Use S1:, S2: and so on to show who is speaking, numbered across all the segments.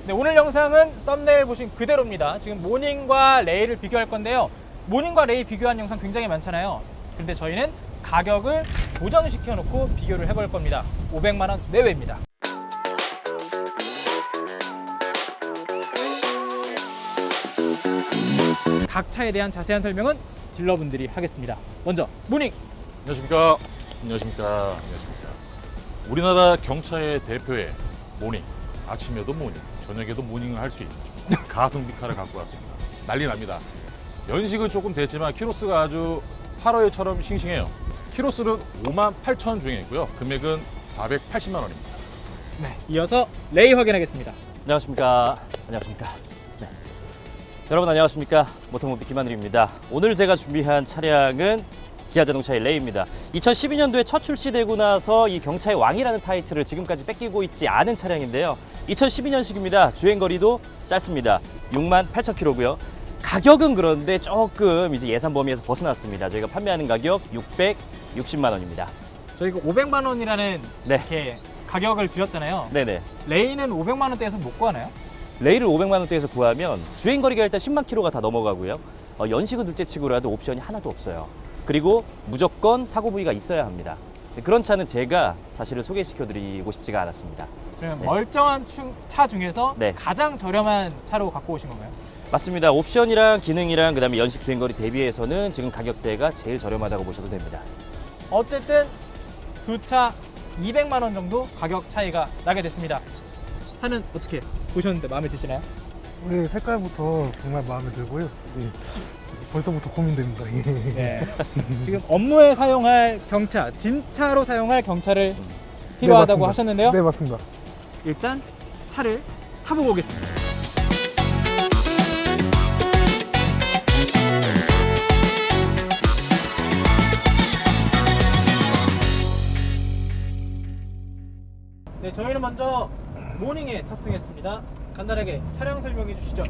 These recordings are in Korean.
S1: 네, 오늘 영상은 썸네일 보신 그대로입니다. 지금 모닝과 레이를 비교할 건데요. 모닝과 레이 비교한 영상 굉장히 많잖아요. 그런데 저희는 가격을 고정시켜 놓고 비교를 해볼 겁니다. 500만 원 내외입니다. 각 차에 대한 자세한 설명은 딜러분들이 하겠습니다. 먼저 모닝!
S2: 안녕하십니까. 안녕하십니까. 우리나라 경차의 대표의 모닝. 아침에도 모닝, 저녁에도 모닝을 할 수 있는 가성비카를 갖고 왔습니다. 난리 납니다. 연식은 조금 됐지만 키로수가 아주 파라오처럼 싱싱해요. 키로수는 58,000 중에 있고요. 금액은 480만 원입니다.
S1: 네, 이어서 레이 확인하겠습니다.
S3: 안녕하십니까. 네. 여러분 안녕하십니까. 모토모비 김하늘입니다. 오늘 제가 준비한 차량은 기아자동차의 레이입니다. 2012년도에 첫 출시되고 나서 이 경차의 왕이라는 타이틀을 지금까지 뺏기고 있지 않은 차량인데요. 2012년식입니다. 주행거리도 짧습니다. 68,000km고요. 가격은 그런데 조금 이제 예산 범위에서 벗어났습니다. 저희가 판매하는 가격 660만 원입니다.
S1: 저희가 500만 원이라는
S3: 네.
S1: 이렇게 가격을 드렸잖아요.
S3: 네네.
S1: 레이는 500만 원대에서 못 구하나요?
S3: 레이를 500만 원대에서 구하면 주행거리가 일단 10만 킬로가 다 넘어가고요. 연식은 둘째치고라도 옵션이 하나도 없어요. 그리고 무조건 사고 부위가 있어야 합니다. 그런 차는 제가 사실은 소개시켜드리고 싶지가 않았습니다.
S1: 그러면
S3: 네.
S1: 멀쩡한 차 중에서
S3: 네.
S1: 가장 저렴한 차로 갖고 오신 건가요?
S3: 맞습니다. 옵션이랑 기능이랑 그다음에 연식 주행거리 대비해서는 지금 가격대가 제일 저렴하다고 보셔도 됩니다.
S1: 어쨌든 두 차 200만 원 정도 가격 차이가 나게 됐습니다. 차는 어떻게 보셨는데 마음에 드시나요?
S4: 네, 색깔부터 정말 마음에 들고요. 네, 벌써부터 고민됩니다. 예.
S1: 네. 지금 업무에 사용할 경차, 진차로 사용할 경차를 필요하다고
S4: 맞습니다.
S1: 하셨는데요.
S4: 네, 맞습니다.
S1: 일단 차를 타보고 오겠습니다. 네, 저희는 먼저 모닝에 탑승했습니다. 간단하게 차량 설명해 주시죠.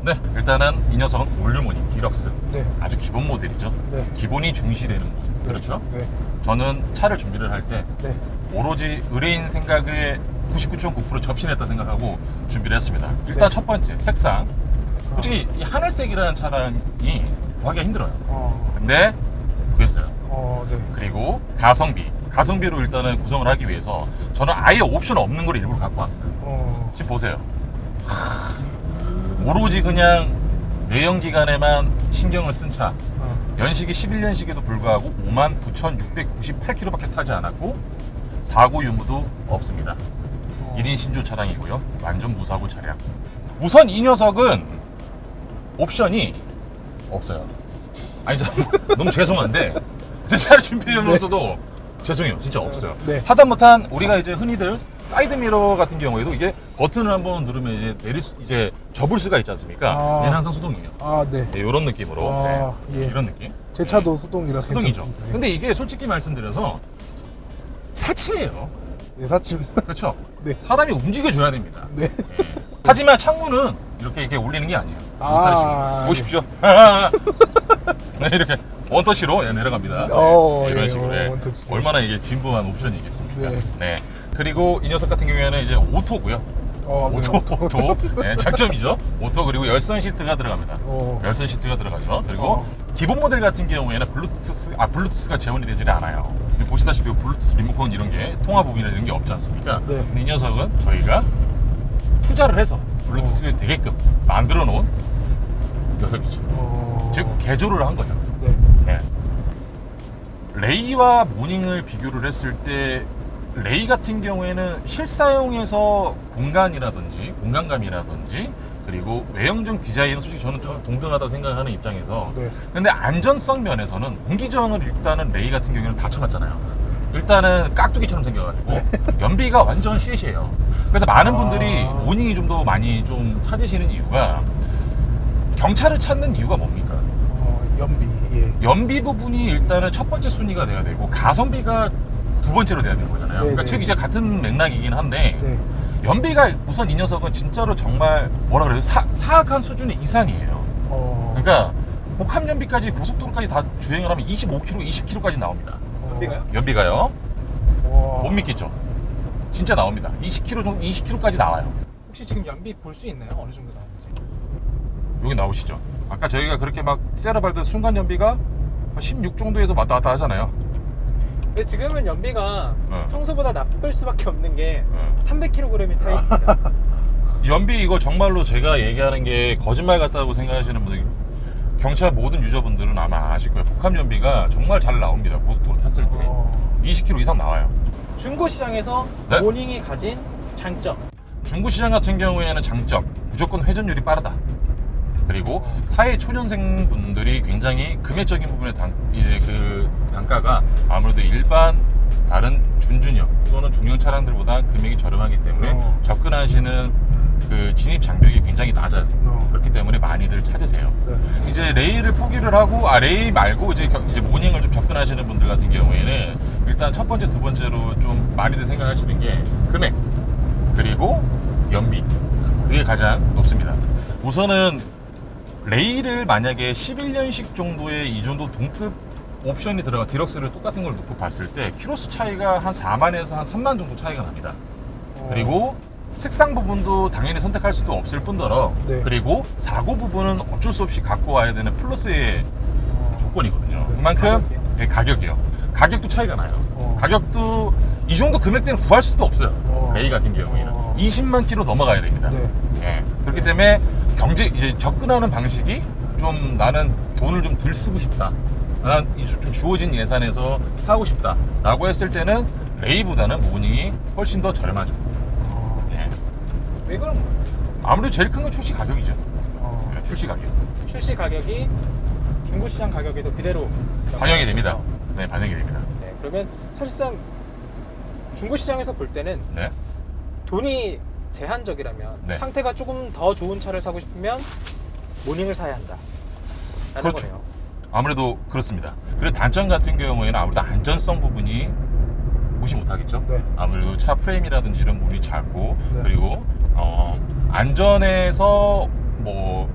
S2: 네, 일단은 이 녀석은 올류모닝 디럭스.
S4: 네.
S2: 아주 기본 모델이죠.
S4: 네.
S2: 기본이 중시되는 모델. 그렇죠?
S4: 네.
S2: 저는 차를 준비를 할 때
S4: 네.
S2: 오로지 의뢰인 생각에 99.9% 접신했다 생각하고 준비를 했습니다. 일단
S4: 네.
S2: 첫 번째 색상. 솔직히 이 하늘색이라는 차량이 구하기가 힘들어요. 근데 구했어요.
S4: 네.
S2: 그리고 가성비로 일단은 구성을 하기 위해서 저는 아예 옵션 없는 걸 일부러 갖고 왔어요. 지금 보세요. 오로지 그냥 내연 기관에만 신경을 쓴 차. 연식이 11년식에도 불구하고 59,698km밖에 타지 않았고 사고 유무도 없습니다. 1인 신조 차량이고요. 완전 무사고 차량. 우선 이 녀석은 옵션이 없어요. 아니 너무 죄송한데 제 차를 준비하면서도 죄송해요. 진짜 없어요.
S4: 네.
S2: 하다못한 우리가 이제 흔히들 사이드미러 같은 경우에도 이게 버튼을 한번 누르면 이제 접을 수가 있지 않습니까? 얘는 항상 수동이에요.
S4: 네.
S2: 네, 이런 느낌으로. 네,
S4: 예.
S2: 이런 느낌.
S4: 제 차도
S2: 네.
S4: 수동이라
S2: 수동이죠.
S4: 괜찮습니다.
S2: 근데 이게 솔직히 말씀드려서 사치예요.
S4: 네, 사실.
S2: 그렇죠?
S4: 네.
S2: 사람이 움직여줘야 됩니다.
S4: 네.
S2: 네. 하지만 창문은 이렇게 올리는 게 아니에요. 보십시오. 네, 이렇게 원터치로 내려갑니다. 네, 이런
S4: 예,
S2: 식으로.
S4: 원터치.
S2: 얼마나 이게 진부한 옵션이겠습니까?
S4: 네.
S2: 네. 그리고 이 녀석 같은 경우에는 이제 오토고요. 오토. 네, 장점이죠. 오토 그리고 열선 시트가 들어갑니다. 열선 시트가 들어가죠. 그리고 기본 모델 같은 경우에는 블루투스가 지원이 되지 않아요. 보시다시피 블루투스 리모컨 이런 게 통화 부분이나 이런 게 없지 않습니까?
S4: 네.
S2: 근데 이 녀석은 저희가 투자를 해서 블루투스에 되게끔 만들어 놓은 녀석이죠. 즉 개조를 한 거죠.
S4: 네.
S2: 네. 레이와 모닝을 비교를 했을 때 레이 같은 경우에는 실사용에서 공간감이라든지 그리고 외형적 디자인은 솔직히 저는 좀 동등하다고 생각하는 입장에서
S4: 네.
S2: 근데 안전성 면에서는 공기저항을 일단은 레이 같은 경우에는 받쳐놨잖아요. 일단은 깍두기처럼 생겨가지고 연비가 완전 쉣이에요. 그래서 많은 분들이 모닝이 좀 더 많이 좀 찾으시는 이유가 경차를 찾는 이유가 뭡니까?
S4: 연비. 예.
S2: 연비 부분이 일단은 첫 번째 순위가 돼야 되고 가성비가 두 번째로 돼야 되는 거잖아요. 그러니까 즉 이제 같은 맥락이긴 한데
S4: 네.
S2: 연비가 우선 이 녀석은 진짜로 정말 뭐라 그래요? 사악한 수준의 이상이에요. 그러니까 복합 연비까지 고속도로까지 다 주행을 하면 25km, 20km까지 나옵니다. 연비가요? 못 믿겠죠? 진짜 나옵니다. 20km 정도, 20km까지 나와요.
S1: 혹시 지금 연비 볼 수 있나요? 어느 정도 나오는지?
S2: 여기 나오시죠. 아까 저희가 그렇게 막 세려밟던 순간 연비가 16 정도에서 왔다 갔다 하잖아요.
S1: 근데 지금은 연비가
S2: 어.
S1: 평소보다 나쁠 수밖에 없는 게
S2: 어.
S1: 300kg이 타 있습니다.
S2: 연비 이거 정말로 제가 얘기하는 게 거짓말 같다고 생각하시는 분들, 경차 모든 유저분들은 아마 아실 거예요. 복합 연비가 정말 잘 나옵니다. 고속도로 탔을 때 20km 이상 나와요.
S1: 중고 시장에서
S2: 네?
S1: 모닝이 가진 장점.
S2: 중고시장 같은 경우에는 장점, 무조건 회전율이 빠르다. 그리고 사회 초년생 분들이 굉장히 금액적인 부분의 단가가 아무래도 일반 다른 준준형 또는 중형 차량들보다 금액이 저렴하기 때문에 접근하시는 그 진입 장벽이 굉장히 낮아요. 그렇기 때문에 많이들 찾으세요.
S4: 네.
S2: 이제 레이를 포기를 하고, 레이 말고 이제 모닝을 좀 접근하시는 분들 같은 경우에는 일단 첫 번째, 두 번째로 좀 많이들 생각하시는 게 금액 그리고 연비, 그게 가장 높습니다. 우선은 레이를 만약에 11년식 정도의 이 정도 동급 옵션이 들어가 디럭스를 똑같은 걸 놓고 봤을 때 키로수 차이가 한 4만에서 한 3만 정도 차이가 납니다. 그리고 색상 부분도 당연히 선택할 수도 없을 뿐더러
S4: 네.
S2: 그리고 사고 부분은 어쩔 수 없이 갖고 와야 되는 플러스의 조건이거든요.
S4: 네.
S2: 그만큼
S1: 가격이요?
S2: 네, 가격이요. 가격도 차이가 나요. 가격도 이 정도 금액대는 구할 수도 없어요. 레이 같은 경우에는 20만 킬로 넘어가야 됩니다.
S4: 네.
S2: 예. 그렇기 때문에 이제 접근하는 방식이 좀 나는 돈을 좀 덜 쓰고 싶다. 난 좀 주어진 예산에서 사고 싶다. 라고 했을 때는 레이보다는 모닝이 훨씬 더 저렴하죠. 예.
S1: 왜 그런 거예요?
S2: 아무래도 제일 큰 건 출시 가격이죠. 예, 출시 가격.
S1: 출시 가격이 중고 시장 가격에도 그대로
S2: 반영이 됩니다.
S1: 되죠?
S2: 네, 반영이 됩니다.
S1: 네, 그러면 사실상 중고 시장에서 볼 때는
S2: 네.
S1: 돈이 제한적이라면
S2: 네.
S1: 상태가 조금 더 좋은 차를 사고 싶으면 모닝을 사야 한다. 라는
S2: 그렇죠.
S1: 거네요.
S2: 아무래도 그렇습니다. 그리고 단점 같은 경우에는 아무래도 안전성 부분이 무시 못하겠죠.
S4: 네.
S2: 아무래도 차 프레임이라든지 이런 부분이 작고
S4: 네.
S2: 그리고 안전에서 뭐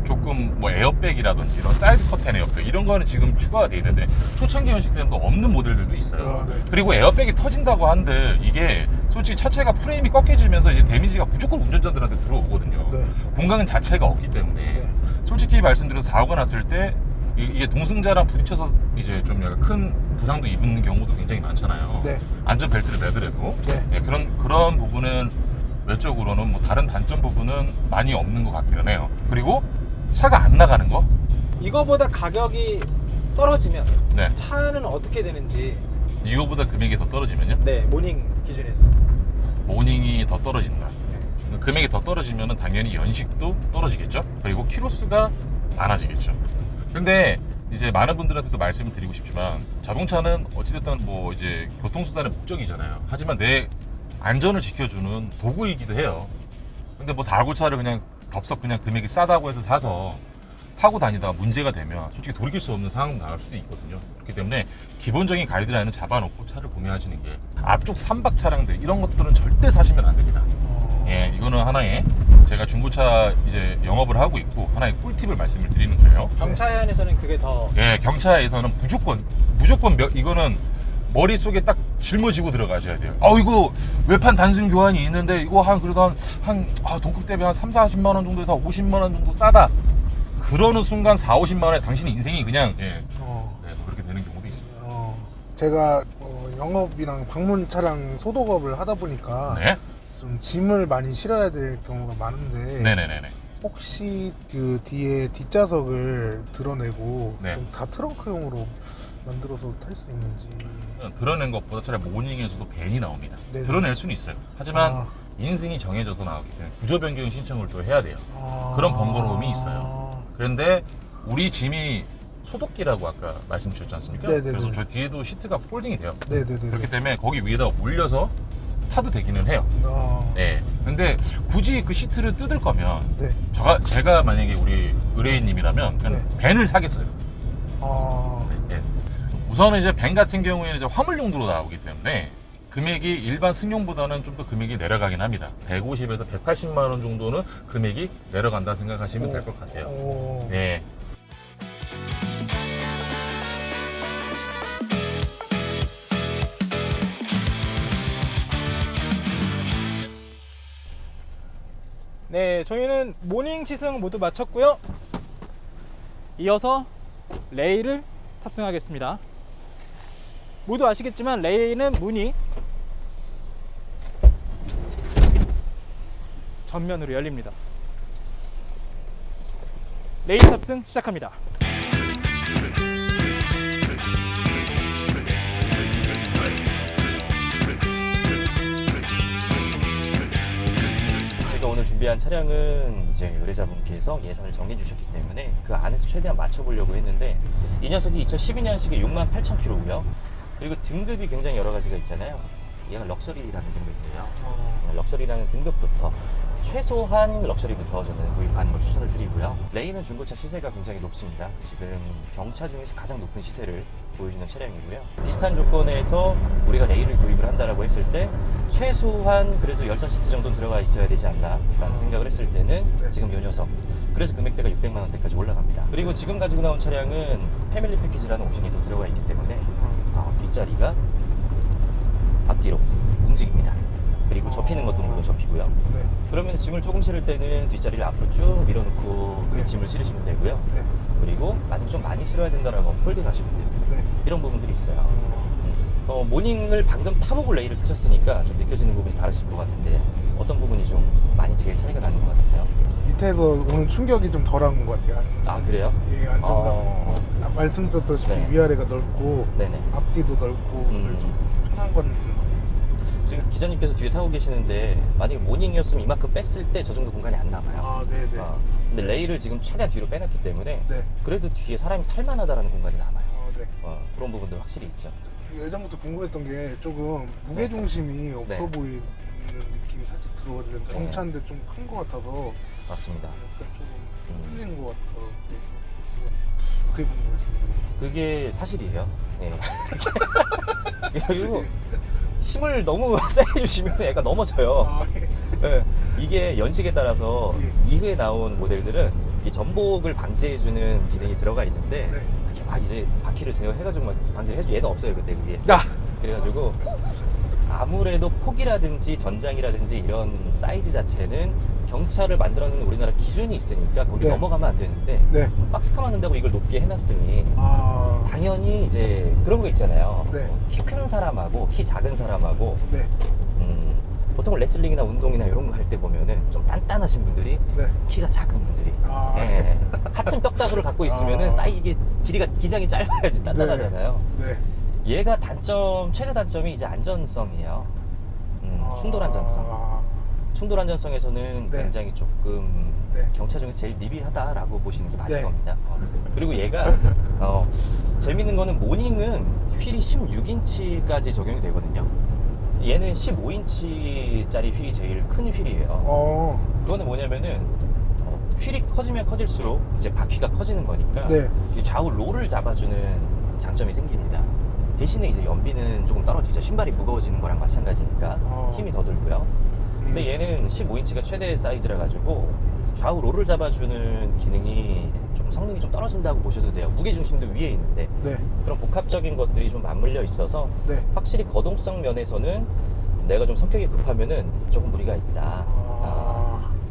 S2: 조금 뭐 에어백이라든지 이런 사이드 커튼 에어백 이런 거는 지금 추가가 돼 있는데 초창기 연식 때는 또 없는 모델들도 있어요.
S4: 네.
S2: 그리고 에어백이 터진다고 한들 이게 솔직히 차체가 프레임이 꺾여지면서 이제 데미지가 무조건 운전자들한테 들어오거든요.
S4: 네.
S2: 공간 자체가 없기 때문에
S4: 네.
S2: 솔직히 말씀드려서 사고가 났을 때 이게 동승자랑 부딪혀서 이제 좀 약간 큰 부상도 입는 경우도 굉장히 많잖아요.
S4: 네.
S2: 안전벨트를 매더라도
S4: 네.
S2: 예, 그런 부분은 외적으로는 뭐 다른 단점 부분은 많이 없는 것 같기는 해요. 그리고 차가 안 나가는 거?
S1: 이거보다 가격이 떨어지면
S2: 네.
S1: 차는 어떻게 되는지
S2: 이거보다 금액이 더 떨어지면요?
S1: 네 모닝 기준에서
S2: 모닝이 더 떨어진다. 금액이 더 떨어지면 당연히 연식도 떨어지겠죠. 그리고 키로수가 많아지겠죠. 근데 이제 많은 분들한테도 말씀을 드리고 싶지만 자동차는 어찌됐든 뭐 이제 교통수단의 목적이잖아요. 하지만 내 안전을 지켜주는 도구이기도 해요. 근데 뭐 사고차를 그냥 덥석 그냥 금액이 싸다고 해서 사서 타고 다니다가 문제가 되면 솔직히 돌이킬 수 없는 상황 나올 수도 있거든요. 그렇기 때문에 기본적인 가이드라인은 잡아놓고 차를 구매하시는 게, 앞쪽 삼박 차량들 이런 것들은 절대 사시면 안 됩니다. 예, 이거는 하나의 제가 중고차 이제 영업을 하고 있고 하나의 꿀팁을 말씀을 드리는 거예요.
S1: 경차에 한해서는 그게 더
S2: 예, 경차에서는 무조건 이거는 머릿속에 딱 짊어지고 들어가셔야 돼요. 이거 외판 단순 교환이 있는데 이거 그래도 동급 대비 한 3, 40만 원 정도에서 50만 원 정도 싸다. 그러는 순간 4, 50만 원에 당신의 인생이 그냥 네, 그렇게 되는 경우도 있습니다.
S4: 제가 영업이랑 방문 차량 소독업을 하다 보니까
S2: 네.
S4: 좀 짐을 많이 실어야 될 경우가 많은데
S2: 네네네네.
S4: 혹시 그 뒤에 뒷좌석을 드러내고
S2: 네.
S4: 좀 다 트렁크용으로 만들어서 탈 수 있는지.
S2: 드러낸 것보다 차라리 모닝에서도 벤이 나옵니다.
S4: 네네.
S2: 드러낼 수는 있어요. 하지만 인승이 정해져서 나오기 때문에 구조 변경 신청을 또 해야 돼요. 그런 번거로움이 있어요. 그런데 우리 짐이 소독기라고 아까 말씀 주셨지 않습니까?
S4: 네네네.
S2: 그래서 저 뒤에도 시트가 폴딩이 돼요.
S4: 네네네.
S2: 그렇기 때문에 거기 위에다 올려서 타도 되기는 해요. 네. 근데 굳이 그 시트를 뜯을 거면
S4: 네.
S2: 제가 만약에 우리 의뢰인님이라면 그냥
S4: 네.
S2: 벤을 사겠어요. 네. 우선은 이제 벤 같은 경우에는 이제 화물 용도로 나오기 때문에 금액이 일반 승용보다는 좀 더 금액이 내려가긴 합니다. 150에서 180만 원 정도는 금액이 내려간다 생각하시면 될 것 같아요. 네.
S1: 네, 저희는 모닝 시승 모두 마쳤고요. 이어서 레일을 탑승하겠습니다. 모두 아시겠지만 레일은 문이 전면으로 열립니다. 레일 탑승 시작합니다.
S3: 제가 오늘 준비한 차량은 이제 의뢰자분께서 예산을 정해 주셨기 때문에 그 안에서 최대한 맞춰보려고 했는데, 이 녀석이 2012년식에 68,000km고요. 그리고 등급이 굉장히 여러 가지가 있잖아요. 얘가 럭셔리라는 등급이에요. 럭셔리라는 등급부터 최소한 럭셔리부터 저는 구입하는 걸 추천을 드리고요. 레이는 중고차 시세가 굉장히 높습니다. 지금 경차 중에서 가장 높은 시세를 보여주는 차량이고요. 비슷한 조건에서 우리가 레이를 구입을 한다라고 했을 때 최소한 그래도 열선 시트 정도는 들어가 있어야 되지 않나라는 생각을 했을 때는 지금 요 녀석, 그래서 금액대가 600만 원대까지 올라갑니다. 그리고 지금 가지고 나온 차량은 패밀리 패키지라는 옵션이 또 들어가 있기 때문에 뒷자리가 앞뒤로 움직입니다. 그리고 접히는 것도 물론 접히고요.
S4: 네.
S3: 그러면 짐을 조금 실을 때는 뒷자리를 앞으로 쭉 밀어놓고
S4: 네.
S3: 짐을 실으시면 되고요.
S4: 네.
S3: 그리고 만약에 좀 많이 실어야 된다라고 하면 폴딩 하시면 돼요.
S4: 네.
S3: 이런 부분들이 있어요. 모닝을 방금 타보고 레이를 타셨으니까 좀 느껴지는 부분이 다르실 것 같은데, 어떤 부분이 좀 많이 제일 차이가 나는 것 같으세요?
S4: 밑에서 오는 충격이 좀 덜한 것 같아요.
S3: 아, 그래요?
S4: 예, 안정감. 말씀드렸다시피
S3: 네.
S4: 위아래가 넓고
S3: 네네.
S4: 앞뒤도 넓고 좀 편한 건 있는 것 같습니다.
S3: 지금 기자님께서 뒤에 타고 계시는데, 만약에 모닝이었으면 이만큼 뺐을 때 저 정도 공간이 안 남아요.
S4: 아, 네네.
S3: 근데 레이를 지금 최대한 뒤로 빼놨기 때문에
S4: 네.
S3: 그래도 뒤에 사람이 탈만하다라는 공간이 남아요.
S4: 네.
S3: 그런 부분들 확실히 있죠.
S4: 예전부터 궁금했던 게 조금 무게중심이 없어
S3: 네.
S4: 보이는 느낌이 살짝 들어가지고
S3: 네.
S4: 경차인데 좀 큰 것 같아서
S3: 맞습니다.
S4: 약간 조금
S3: 음.
S4: 틀린 것 같아서 그게 궁금했습니다.
S3: 그게 사실이에요. 예. 이거 힘을 너무 세게 주시면 애가 넘어져요.
S4: 아, 예.
S3: 예. 이게 연식에 따라서
S4: 예.
S3: 이후에 나온 모델들은 이 전복을 방지해주는 기능이 들어가 있는데,
S4: 네.
S3: 그게 막 이제 바퀴를 제어해가지고 막 방지를 해줘. 얘는 없어요, 그때 그게.
S1: 야!
S3: 그래가지고 아무래도 폭이라든지 전장이라든지 이런 사이즈 자체는 경차를 만들어내는 우리나라 기준이 있으니까 거기
S4: 네.
S3: 넘어가면 안 되는데,
S4: 네.
S3: 박스카만 한다고 이걸 높게 해놨으니
S4: 아,
S3: 당연히 이제 그런 거 있잖아요.
S4: 네.
S3: 키 큰 사람하고 키 작은 사람하고
S4: 네.
S3: 보통 레슬링이나 운동이나 이런 거 할 때 보면은 좀 단단하신 분들이
S4: 네.
S3: 키가 작은 분들이
S4: 아.
S3: 예, 같은 뼈다구를 갖고 있으면은
S4: 아.
S3: 이게 기장이 짧아야지 단단하잖아요.
S4: 네.
S3: 얘가 최대 단점이 이제 안전성이에요. 충돌 안전성.
S4: 아,
S3: 충돌 안전성에서는
S4: 네.
S3: 굉장히 조금
S4: 네.
S3: 경차 중에서 제일 미비하다라고 보시는 게 맞을
S4: 네.
S3: 겁니다. 그리고 얘가 재밌는 거는 모닝은 휠이 16인치까지 적용이 되거든요. 얘는 15인치짜리 휠이 제일 큰 휠이에요. 그거는 뭐냐면은 휠이 커지면 커질수록 이제 바퀴가 커지는 거니까
S4: 네.
S3: 이 좌우 롤을 잡아주는 장점이 생깁니다. 대신에 이제 연비는 조금 떨어지죠. 신발이 무거워지는 거랑 마찬가지니까 힘이 더 들고요. 근데 얘는 15인치가 최대 사이즈라 가지고 좌우 롤을 잡아주는 기능이 좀 성능이 좀 떨어진다고 보셔도 돼요. 무게중심도 위에 있는데
S4: 네.
S3: 그런 복합적인 것들이 좀 맞물려 있어서
S4: 네.
S3: 확실히 거동성 면에서는 내가 좀 성격이 급하면은 조금 무리가 있다.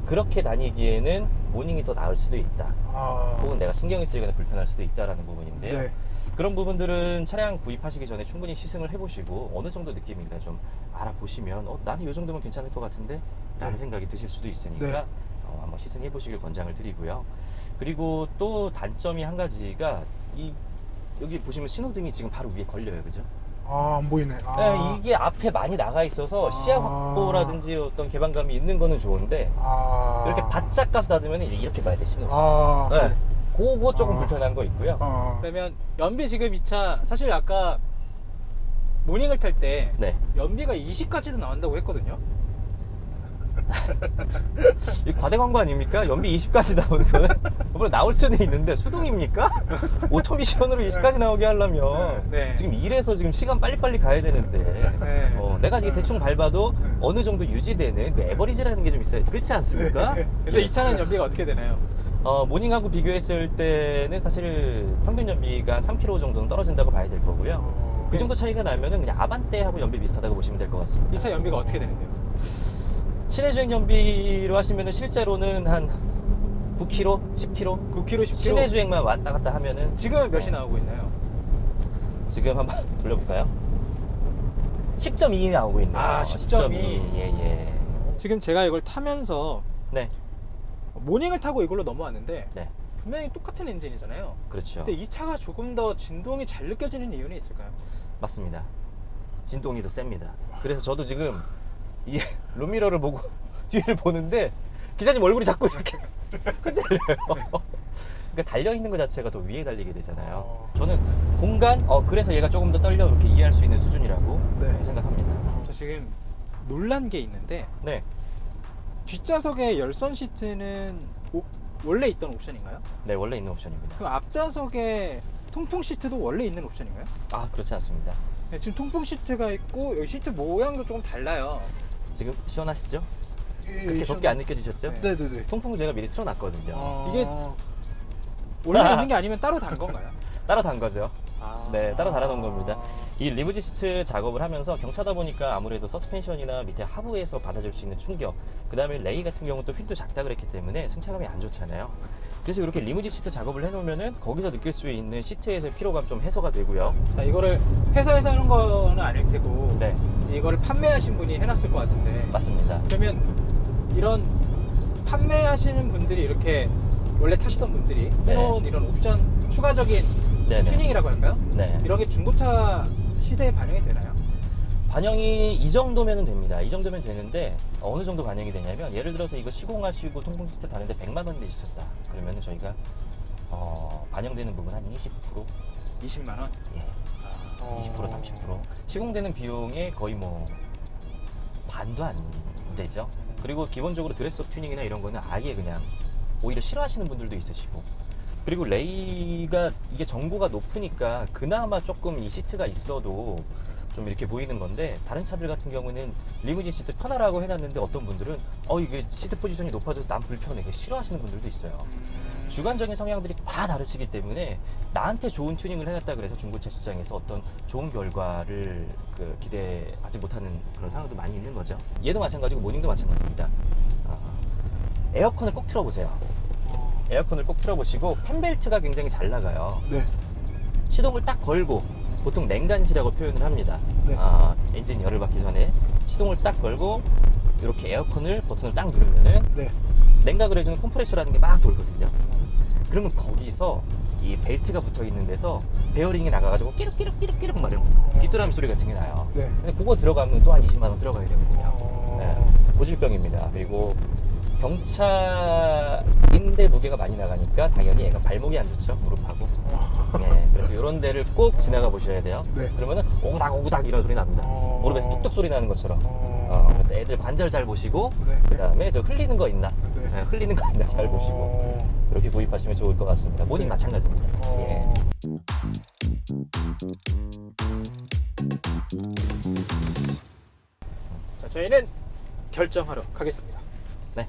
S3: 그렇게 다니기에는 모닝이 더 나을 수도 있다. 혹은 내가 신경이 쓰이거나 불편할 수도 있다라는 부분인데요.
S4: 네.
S3: 그런 부분들은 차량 구입하시기 전에 충분히 시승을 해보시고 어느 정도 느낌인가 좀 알아보시면 나는 이 정도면 괜찮을 것 같은데 라는
S4: 네.
S3: 생각이 드실 수도 있으니까
S4: 네.
S3: 한번 시승해 보시길 권장을 드리고요. 그리고 또 단점이 한 가지가 여기 보시면 신호등이 지금 바로 위에 걸려요, 그죠?
S4: 안 보이네.
S3: 네, 이게 앞에 많이 나가 있어서 시야 확보라든지 어떤 개방감이 있는 거는 좋은데 이렇게 바짝 가서 닫으면 이제 이렇게 봐야 돼, 신호. 네, 그거 조금 불편한 거 있고요.
S1: 그러면 연비 지금 이 차 사실 아까 모닝을 탈 때
S3: 네.
S1: 연비가 20까지도 나온다고 했거든요.
S3: 이 과대 광고 아닙니까? 연비 20까지 나오는 거는 물론 나올 수는 있는데 수동입니까? 오토미션으로 20까지 나오게 하려면
S1: 네.
S3: 지금 일해서 지금 시간 빨리빨리 가야 되는데
S1: 네.
S3: 내가 이게 대충 밟아도 어느 정도 유지되는 그 에버리지라는 게 좀 있어요. 그렇지 않습니까?
S1: 근데 이 차는 연비가 어떻게 되나요?
S3: 모닝하고 비교했을 때는 사실 평균 연비가 3km 정도는 떨어진다고 봐야 될 거고요. 그 정도 차이가 나면은 그냥 아반떼하고 연비 비슷하다고 보시면 될 것 같습니다.
S1: 이 차 연비가 어떻게 되는데요?
S3: 시내 주행 정비로 하시면은 실제로는 한 9km, 10km
S1: 9km, 10km.
S3: 시내 주행만 왔다 갔다 하면은
S1: 지금 몇이 나오고 있나요?
S3: 지금 한번 돌려볼까요? 10.2 나오고 있네요.
S1: 아, 10.2.
S3: 예.
S1: 지금 제가 이걸 타면서
S3: 네,
S1: 모닝을 타고 이걸로 넘어왔는데
S3: 네,
S1: 분명히 똑같은 엔진이잖아요.
S3: 그렇죠.
S1: 근데 이 차가 조금 더 진동이 잘 느껴지는 이유는 있을까요?
S3: 맞습니다. 진동이 더 셉니다. 그래서 저도 지금 이 룸미러를 보고 뒤를 보는데 기사님 얼굴이 자꾸 이렇게 흔들려요. 그러니까 달려있는 것 자체가 더 위에 달리게 되잖아요. 저는 공간, 그래서 얘가 조금 더 떨려 이렇게 이해할 수 있는 수준이라고
S4: 네.
S3: 생각합니다.
S1: 저 지금 놀란 게 있는데
S3: 네,
S1: 뒷좌석에 열선 시트는 원래 있던 옵션인가요?
S3: 네, 원래 있는 옵션입니다.
S1: 그럼 앞좌석에 통풍 시트도 원래 있는 옵션인가요?
S3: 아, 그렇지 않습니다.
S1: 네, 지금 통풍 시트가 있고 여기 시트 모양도 조금 달라요.
S3: 지금 시원하시죠?
S4: 예,
S3: 그렇게 덥게 안 느껴지셨죠?
S1: 네.
S4: 네네네.
S3: 통풍 제가 미리 틀어놨거든요.
S1: 이게 원래 있는 게 아니면 따로 단 건가요?
S3: 따로 단 거죠.
S1: 아.
S3: 네, 따로 달아놓은 겁니다. 이 리무진 시트 작업을 하면서 경차다 보니까 아무래도 서스펜션이나 밑에 하부에서 받아줄 수 있는 충격, 그 다음에 레이 같은 경우는 또 휠도 작다 그랬기 때문에 승차감이 안 좋잖아요. 그래서 이렇게 리무진 시트 작업을 해놓으면은 거기서 느낄 수 있는 시트에서의 피로감 좀 해소가 되고요.
S1: 자, 이거를 회사에서 하는 거는 아닐 테고
S3: 네,
S1: 이거를 판매하신 분이 해놨을 것 같은데
S3: 맞습니다.
S1: 그러면 이런 판매하시는 분들이 이렇게 원래 타시던 분들이
S3: 네.
S1: 해놓은 이런 옵션 추가적인
S3: 네네.
S1: 튜닝이라고 할까요?
S3: 네.
S1: 이런 게 중고차 시세에 반영이 되나요?
S3: 반영이 이 정도면 됩니다. 이 정도면 되는데 어느 정도 반영이 되냐면 예를 들어서 이거 시공하시고 통풍 시트 다는데 100만 원 내시셨다. 그러면 저희가 반영되는 부분 한 20%?
S1: 20만 원?
S3: 예. 20% 30% 시공되는 비용의 거의 뭐 반도 안 되죠. 그리고 기본적으로 드레스업 튜닝이나 이런 거는 아예 그냥 오히려 싫어하시는 분들도 있으시고, 그리고 레이가 이게 정보가 높으니까 그나마 조금 이 시트가 있어도 좀 이렇게 보이는 건데, 다른 차들 같은 경우는 리무진 시트 편하라고 해놨는데 어떤 분들은 이게 시트 포지션이 높아져서 난 불편해, 이게 싫어하시는 분들도 있어요. 주관적인 성향들이 다 다르시기 때문에 나한테 좋은 튜닝을 해놨다 그래서 중고차 시장에서 어떤 좋은 결과를 기대하지 못하는 그런 상황도 많이 있는 거죠. 얘도 마찬가지고 모닝도 마찬가지입니다. 에어컨을 꼭 틀어보세요. 에어컨을 꼭 틀어보시고 팬벨트가 굉장히 잘 나가요.
S4: 네.
S3: 시동을 딱 걸고, 보통 냉간시라고 표현을 합니다.
S4: 네.
S3: 엔진 열을 받기 전에 시동을 딱 걸고 이렇게 에어컨을 버튼을 딱 누르면은
S4: 네.
S3: 냉각을 해주는 컴프레셔라는 게 막 돌거든요. 그러면 거기서 이 벨트가 붙어 있는 데서 베어링이 나가가지고 끼룩끼룩 막 이런 뒷도라미 소리 같은 게 나요.
S4: 네.
S3: 근데 그거 들어가면 또 한 20만 원 들어가야 되거든요. 네. 고질병입니다. 그리고 경차인데 무게가 많이 나가니까 당연히 얘가 발목이 안 좋죠. 무릎하고. 네, 그래서 이런 데를 꼭 지나가 보셔야 돼요.
S4: 네.
S3: 그러면은 오구닥 이런 소리 납니다. 무릎에서 뚝뚝 소리 나는 것처럼. 그래서 애들 관절 잘 보시고,
S4: 네.
S3: 그 다음에 저 흘리는 거 있나?
S4: 네.
S3: 네, 흘리는 거 있나 잘 보시고 이렇게 구입하시면 좋을 것 같습니다. 모닝
S4: 네.
S3: 마찬가지입니다. 예.
S1: 자, 저희는 결정하러 가겠습니다.
S3: 네.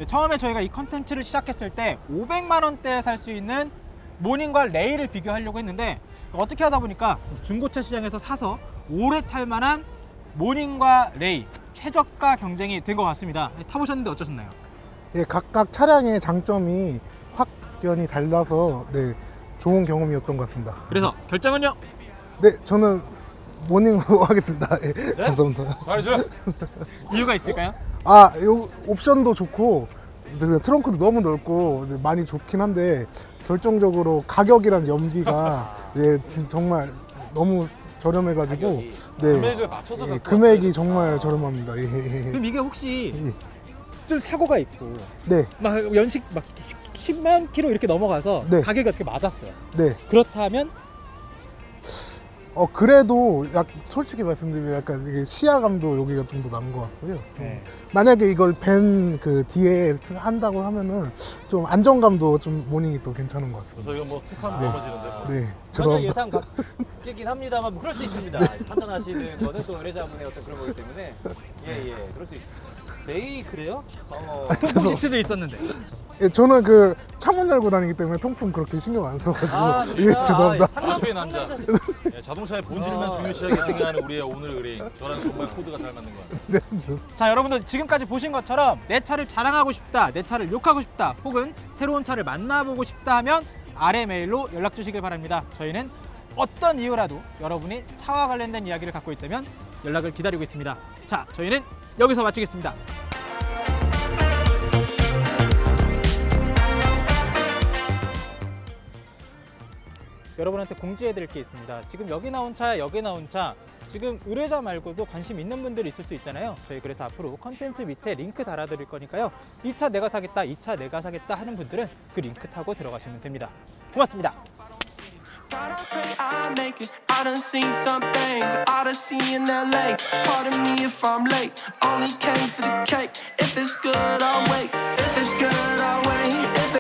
S1: 처음에 저희가 이 컨텐츠를 시작했을 때 500만 원대에 살 수 있는 모닝과 레이를 비교하려고 했는데 어떻게 하다 보니까 중고차 시장에서 사서 오래 탈 만한 모닝과 레이 최저가 경쟁이 된 것 같습니다. 타보셨는데 어떠셨나요?
S4: 예, 각각 차량의 장점이 확연히 달라서 네, 좋은 경험이었던 것 같습니다.
S1: 그래서 결정은요?
S4: 네, 저는 모닝으로 하겠습니다. 예, 감사합니다.
S1: 이유가 있을까요?
S4: 요 옵션도 좋고 트렁크도 너무 넓고 많이 좋긴 한데 결정적으로 가격이랑 연비가 예, 정말 너무 저렴해가지고
S3: 가격이
S2: 금액을 맞춰서
S4: 예,
S2: 갖고
S4: 금액이 정말 저렴합니다. 예.
S1: 그럼 이게 혹시
S4: 예.
S1: 좀 사고가 있고
S4: 네,
S1: 막 연식 막 10만 킬로 이렇게 넘어가서
S4: 네.
S1: 가격이 어떻게 맞았어요.
S4: 네.
S1: 그렇다면
S4: 그래도 솔직히 말씀드리면 약간 이게 시야감도 여기가 좀 더 나은 것 같고요.
S1: 네.
S4: 만약에 이걸 밴 뒤에 한다고 하면은 좀 안정감도 좀 모닝이 또 괜찮은 것 같습니다.
S2: 그래서 이거 뭐 툭하면
S4: 네.
S2: 넘어지는데.
S4: 네,
S3: 전혀
S4: 죄송합니다.
S3: 예상 바뀌긴 합니다만 뭐 그럴 수 있습니다. 판단하시는 거는 또 의뢰자분의 어떤 그런 거기 때문에 그럴 수 있습니다. 레이 그래요?
S1: 통풍 시트도 있었는데
S4: 예, 저는 그 창문 열고 다니기 때문에 통풍 그렇게 신경 안 써가지고 예, 죄송합니다.
S2: 상남의 남자. 예, 자동차의 본질만 중요시하게 생각하는 우리의 오늘 의뢰인. 저랑 정말 코드가 잘 맞는 것 같아요.
S4: 네,
S1: 자, 여러분들 지금까지 보신 것처럼 내 차를 자랑하고 싶다, 내 차를 욕하고 싶다, 혹은 새로운 차를 만나보고 싶다 하면 아래 메일로 연락 주시길 바랍니다. 저희는 어떤 이유라도 여러분이 차와 관련된 이야기를 갖고 있다면 연락을 기다리고 있습니다. 자, 저희는 여기서 마치겠습니다. 여러분한테 공지해 드릴 게 있습니다. 지금 여기 나온 차, 여기 나온 차, 지금 의뢰자 말고도 관심 있는 분들이 있을 수 있잖아요. 저희 그래서 앞으로 컨텐츠 밑에 링크 달아 드릴 거니까요. 이 차 내가 사겠다, 이 차 내가 사겠다 하는 분들은 그 링크 타고 들어가시면 됩니다. 고맙습니다.
S5: God, I pray I make it. I done seen some things, Odyssey in LA. Pardon me if I'm late. Only came for the cake. If it's good, I'll wait. If it's good, I'll wait.